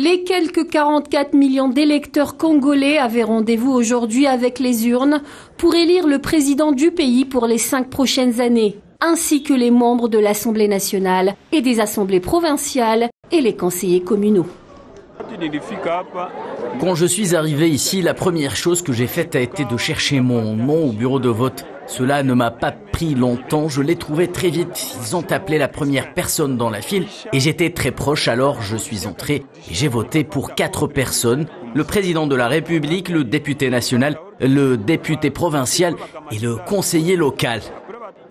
Les quelques 44 millions d'électeurs congolais avaient rendez-vous aujourd'hui avec les urnes pour élire le président du pays pour les 5 prochaines années, ainsi que les membres de l'Assemblée nationale et des assemblées provinciales et les conseillers communaux. Quand je suis arrivé ici, la première chose que j'ai faite a été de chercher mon nom au bureau de vote. Cela ne m'a pas pris longtemps, je l'ai trouvé très vite. Ils ont appelé la première personne dans la file et j'étais très proche, alors je suis entré et j'ai voté pour 4 personnes. Le président de la République, le député national, le député provincial et le conseiller local.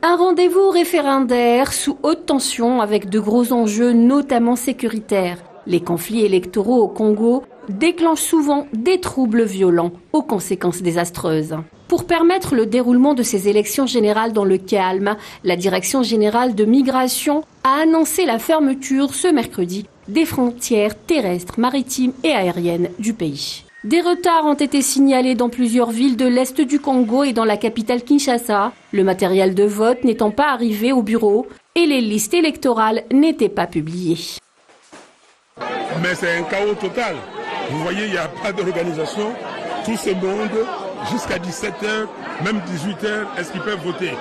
Un rendez-vous référendaire sous haute tension avec de gros enjeux, notamment sécuritaires. Les conflits électoraux au Congo déclenchent souvent des troubles violents aux conséquences désastreuses. Pour permettre le déroulement de ces élections générales dans le calme, la Direction générale de migration a annoncé la fermeture ce mercredi des frontières terrestres, maritimes et aériennes du pays. Des retards ont été signalés dans plusieurs villes de l'Est du Congo et dans la capitale Kinshasa, le matériel de vote n'étant pas arrivé au bureau et les listes électorales n'étaient pas publiées. Mais c'est un chaos total. Vous voyez, il n'y a pas d'organisation. Tout ce monde, jusqu'à 17h, même 18h, est-ce qu'ils peuvent voter?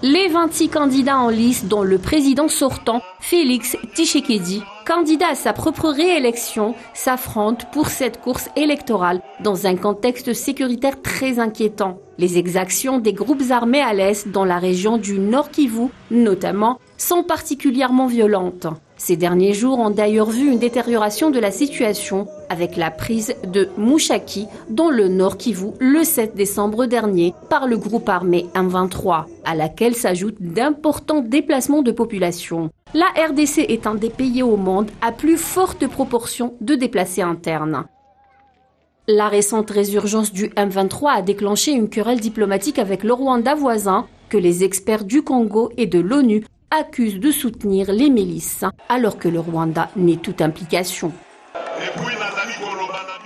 Les 26 candidats en lice, dont le président sortant, Félix Tshisekedi, candidat à sa propre réélection, s'affrontent pour cette course électorale dans un contexte sécuritaire très inquiétant. Les exactions des groupes armés à l'est, dans la région du Nord Kivu notamment, sont particulièrement violentes. Ces derniers jours ont d'ailleurs vu une détérioration de la situation avec la prise de Mushaki dans le Nord Kivu le 7 décembre dernier par le groupe armé M23, à laquelle s'ajoutent d'importants déplacements de population. La RDC est un des pays au monde à plus forte proportion de déplacés internes. La récente résurgence du M23 a déclenché une querelle diplomatique avec le Rwanda voisin que les experts du Congo et de l'ONU accusent de soutenir les milices, alors que le Rwanda nie toute implication.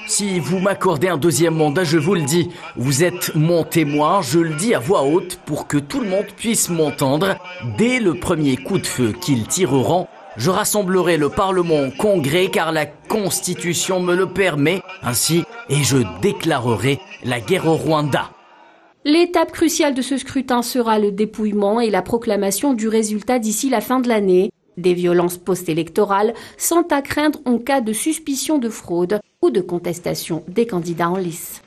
Si vous m'accordez un deuxième mandat, je vous le dis, vous êtes mon témoin, je le dis à voix haute pour que tout le monde puisse m'entendre. Dès le premier coup de feu qu'ils tireront, je rassemblerai le Parlement au Congrès car la Constitution me le permet ainsi et je déclarerai la guerre au Rwanda. L'étape cruciale de ce scrutin sera le dépouillement et la proclamation du résultat d'ici la fin de l'année. Des violences post-électorales sont à craindre en cas de suspicion de fraude ou de contestation des candidats en lice.